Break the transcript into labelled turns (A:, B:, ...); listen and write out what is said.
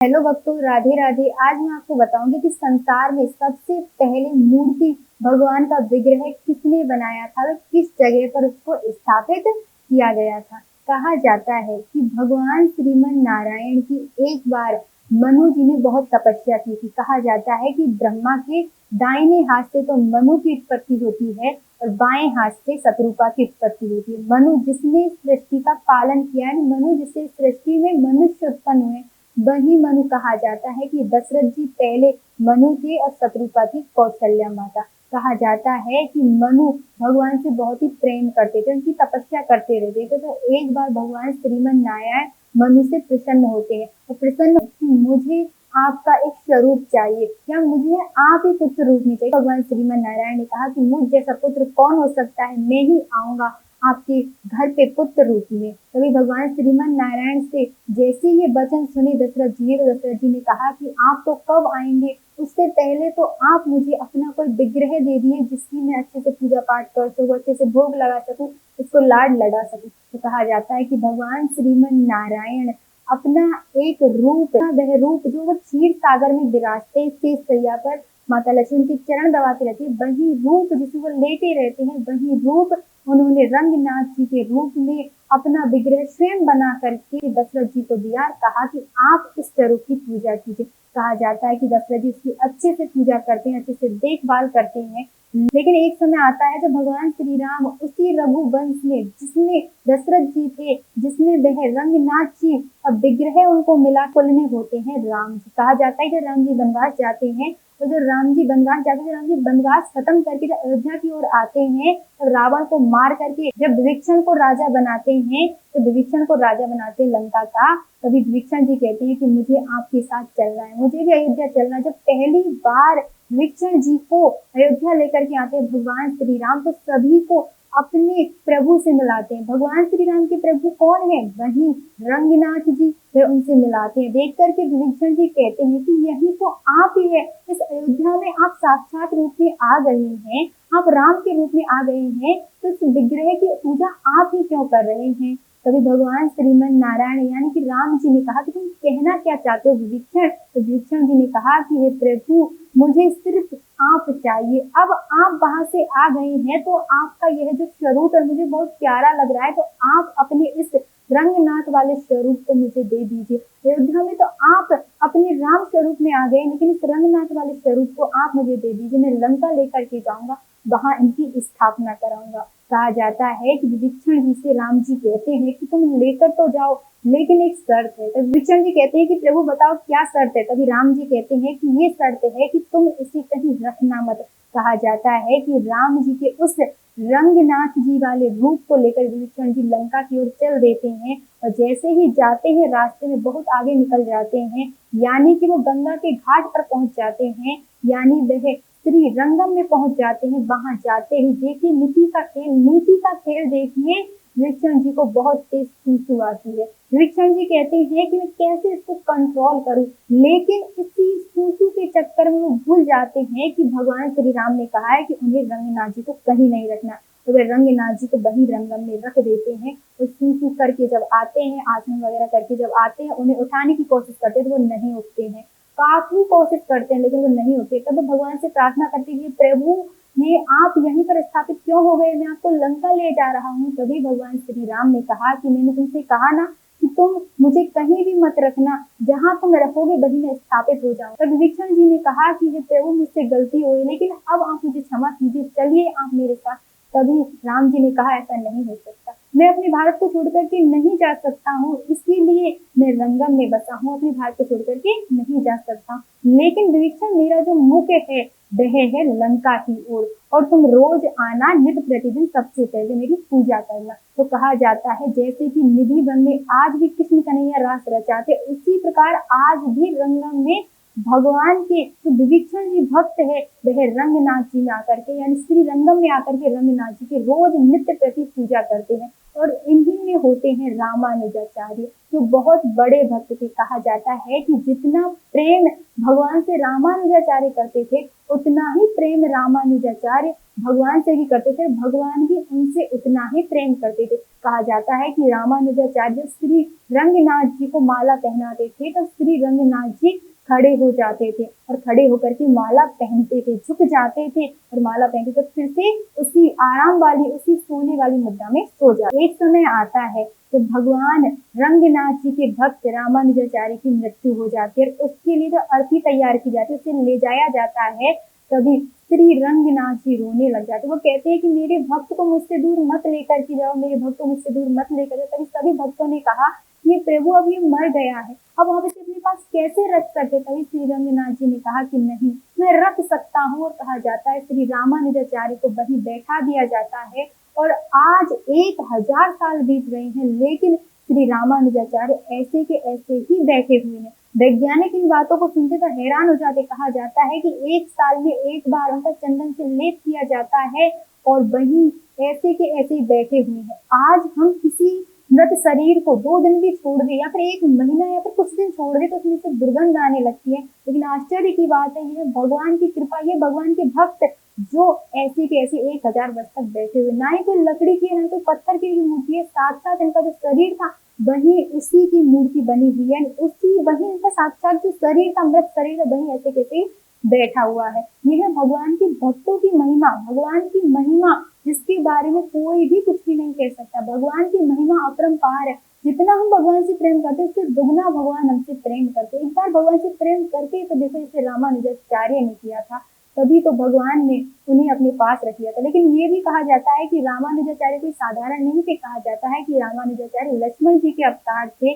A: Hello भक्तों, राधे राधे। आज मैं आपको बताऊंगी कि संसार में सबसे पहले मूर्ति भगवान का विग्रह किसने बनाया था और किस जगह पर उसको स्थापित किया गया था। कहा जाता है कि भगवान श्रीमन नारायण की एक बार मनु जी ने बहुत तपस्या की थी। कहा जाता है कि ब्रह्मा के दाहिने हाथ से तो मनु की उत्पत्ति होती है और बाएं हाथ से शत्रुपा की उत्पत्ति होती है। मनु जिसने सृष्टि का पालन किया है, मनु जिससे सृष्टि में मनुष्य उत्पन्न हुए, वही मनु कहा जाता है कि दशरथ जी पहले मनु थे और शत्रुपा की कौशल्या माता। कहा जाता है कि मनु भगवान से बहुत ही प्रेम करते थे, उनकी तपस्या करते रहते थे। तो एक बार भगवान श्रीमन नारायण मनु से प्रसन्न होते हैं और प्रसन्न कि मुझे आपका एक स्वरूप चाहिए, क्या मुझे आप ही पुत्र रूप में चाहिए। भगवान श्रीमन नारायण ने कहा कि मुझ जैसा पुत्र कौन हो सकता है, मैं ही आऊंगा आपके घर पे पुत्र रूप में। तभी भगवान श्रीमन नारायण से जैसे ये वचन सुने दशरथ जी ने, तो दशरथ जी ने कहा कि आप तो कब आएंगे, उससे पहले तो आप मुझे अपना कोई विग्रह दे दिए जिसकी मैं अच्छे से पूजा पाठ कर सकूं, अच्छे से भोग लगा सकूं, उसको लाड लड़ा सकूं। तो कहा जाता है कि भगवान श्रीमन नारायण अपना एक रूप, वह रूप जो वो क्षीर सागर में विराजते, शेष सैया पर माता लक्ष्मी के चरण दबाती रहती है, वही रूप जिसमें वो लेटे रहते हैं, वही रूप उन्होंने रंगनाथ जी के रूप में अपना विग्रह स्वयं बना करके दशरथ जी को दिया। कहा कि आप इस स्वरूप की पूजा कीजिए। कहा जाता है कि दशरथ जी इसकी अच्छे से पूजा करते हैं, अच्छे से देखभाल करते हैं। लेकिन एक समय आता है जब भगवान श्री राम उसी रघुवंश में, जिसमें दशरथ जी थे, जिसमें वह रंगनाथ जी अब विग्रह उनको मिला, कुल में होते हैं राम जी। कहा जाता है कि राम जी वनवास जाते हैं, तो जो राम जी वनवास जाते हैं, राम जी वनवास खत्म करके जब अयोध्या की ओर आते हैं, तो रावण को मार करके जब विभीषण को राजा बनाते हैं, तो विभीषण को राजा बनाते हैं लंका का, तभी विभीषण जी कहते हैं कि मुझे आपके साथ चलना है, मुझे भी अयोध्या चलना है। जब पहली बार विभीषण जी को अयोध्या लेकर के आते हैं भगवान श्री राम, तो सभी को अपने प्रभु से मिलाते हैं। भगवान श्री राम के प्रभु कौन है? वही रंगनाथ जी। वे उनसे मिलाते हैं। देख करके विभीषण जी कहते हैं कि यही तो आप ही है, इस अयोध्या में आप साक्षात रूप में आ गए हैं, आप राम के रूप में आ गए हैं, तो इस विग्रह की पूजा आप ही क्यों कर रहे हैं। तभी भगवान श्रीमन नारायण यानी कि राम जी ने कहा कि तुम कहना क्या चाहते हो विभीषण। तो विभीषण जी ने कहा कि हे प्रभु, मुझे सिर्फ आप चाहिए। अब आप वहां से आ गए हैं, तो आपका यह जो स्वरूप है मुझे बहुत प्यारा लग रहा है, तो आप अपने इस रंगनाथ वाले स्वरूप को मुझे दे दीजिए। अयोध्या में तो आप अपने राम स्वरूप में आ गए, लेकिन इस रंगनाथ वाले स्वरूप को आप मुझे दे दीजिए, मैं लंका लेकर के जाऊंगा, वहां इनकी स्थापना कराऊंगा। कहा जाता है कि विभीषण जी से राम जी कहते हैं कि तुम लेकर तो जाओ, लेकिन एक शर्त है। तो विभीषण जी कहते हैं कि प्रभु बताओ क्या शर्त है। तभी राम जी कहते हैं कि ये शर्त है कि तुम इसे कहीं रखना मत। कहा जाता है कि राम जी के उस रंगनाथ जी वाले रूप को लेकर विभीषण जी लंका की ओर चल देते हैं, और जैसे ही जाते हैं रास्ते में बहुत आगे निकल जाते हैं, यानी कि वो गंगा के घाट पर पहुंच जाते हैं, यानी वह श्री रंगम में पहुंच जाते हैं। वहां जाते ही देखिए नीति का खेल देखिए, विभीषण जी को बहुत तेज सूसू आती है। विभीषण जी कहते हैं कि मैं कैसे इसको कंट्रोल करूं, लेकिन इसी सूसू के चक्कर में वो भूल जाते हैं कि भगवान श्री राम ने कहा है कि उन्हें रंगनाथ जी को कहीं नहीं रखना, तो वे रंगनाथ जी को वही रंगम में रख देते हैं। तो सूसू करके जब आते हैं, आसन वगैरह करके जब आते हैं, उन्हें उठाने की कोशिश करते हैं तो वो नहीं उठते हैं, काफी कोशिश करते हैं लेकिन वो नहीं उठते। तब तो भगवान से प्रार्थना करते हैं, प्रभु ये आप यहीं पर स्थापित क्यों हो गए, मैं आपको लंका ले जा रहा हूँ। तभी भगवान श्री राम ने कहा कि मैंने तुमसे कहा ना कि तुम मुझे कहीं भी मत रखना, जहां तुम रखोगे वहीं मैं स्थापित हो जाऊं। तब विभीषण जी ने कहा कि हे प्रभु, मुझसे गलती हुई, लेकिन अब आप मुझे क्षमा कीजिए, चलिए आप मेरे साथ। तभी राम जी ने कहा ऐसा नहीं हो सकता, मैं अपने भारत को छोड़ करके नहीं जा सकता हूँ, इसीलिए मैं रंगम में बसा हूँ, अपने भारत को छोड़ करके नहीं जा सकता। लेकिन विभीषण, मेरा जो मुख्य है वह है लंका की ओर, और तुम रोज आना, नित्य प्रतिदिन सबसे पहले मेरी पूजा करना। तो कहा जाता है जैसे कि निधि वन में आज भी कृष्ण कन्हैया रास रचाते, उसी प्रकार आज भी रंगम में भगवान के जो विभीषण जी भक्त है वह रंगनाथ जी में आकर के यानी श्री रंगम में आकर के रंगनाथ जी की रोज नित्य प्रति पूजा करते हैं। और इन्हीं में होते हैं रामानुजाचार्य जो बहुत बड़े भक्त थे। कहा जाता है कि जितना प्रेम भगवान से रामानुजाचार्य करते थे उतना ही प्रेम रामानुजाचार्य भगवान से भी करते थे, भगवान भी उनसे उतना ही प्रेम करते थे। कहा जाता है कि रामानुजाचार्य श्री रंगनाथ जी को माला पहनाते थे तो श्री रंगनाथ जी खड़े हो जाते थे और खड़े होकर के माला पहनते थे, झुक जाते थे और माला पहनते थे, फिर से उसी आराम वाली उसी सोने वाली मुद्रा में सो जाते। एक समय आता है जब भगवान रंगनाथ जी के भक्त रामानुजाचार्य की मृत्यु हो जाती है, उसके लिए जो अर्थी तैयार की जाती है उसे ले जाया जाता है, तभी श्री रंगनाथ जी रोने लग जाते। वो कहते हैं कि मेरे भक्त को मुझसे दूर मत लेकर के जाओ, मेरे भक्त को मुझसे दूर मत लेकर जाओ। तभी सभी भक्तों ने कहा ये प्रभु अब ये मर गया है, अब आप इसे अपने पास कैसे रख सकते। तभी श्री रंगनाथ जी ने कहा कि नहीं मैं रख सकता हूँ। और कहा जाता है श्री रामानुजाचार्य को वहीं बैठा दिया जाता है और आज 1000 साल बीत गए हैं लेकिन श्री रामानुजाचार्य ऐसे के ऐसे ही बैठे हुए हैं। वैज्ञानिक इन बातों को सुनते तो हैरान हो जाते। कहा जाता है कि 1 साल में एक बार उनका चंदन से लेप किया जाता है और वही ऐसे के ऐसे ही बैठे हुए हैं। आज हम किसी मृत शरीर को 2 दिन भी छोड़ दे या फिर 1 महीना या फिर कुछ दिन छोड़ दे तो उसमें से दुर्गंध आने लगती है। लेकिन आश्चर्य की बात है ये भगवान की कृपा, ये भगवान के भक्त जो ऐसे के ऐसे 1000 वर्ष तक बैठे हुए, ना ही कोई लकड़ी की ना कोई पत्थर की मूर्ति है, साक्षात इनका जो शरीर था वही उसी की मूर्ति बनी हुई है, उसी वही इनका साक्षात जो शरीर था मृत शरीर है वही ऐसे कैसे बैठा हुआ है। यह है भगवान की भक्तों की महिमा, भगवान की महिमा जिसके बारे में कोई भी कुछ भी नहीं कह सकता। भगवान की महिमा अपरंपार है, जितना हम भगवान से प्रेम करते हैं उससे दुगना भगवान हमसे प्रेम करते। एक बार भगवान से प्रेम करके तो देखो जैसे रामानुजाचार्य ने किया था, तभी तो भगवान ने उन्हें अपने पास रख लिया था। लेकिन ये भी कहा जाता है कि रामानुजाचार्य कोई साधारण नहीं थे। कहा जाता है कि रामानुजाचार्य लक्ष्मण जी के अवतार थे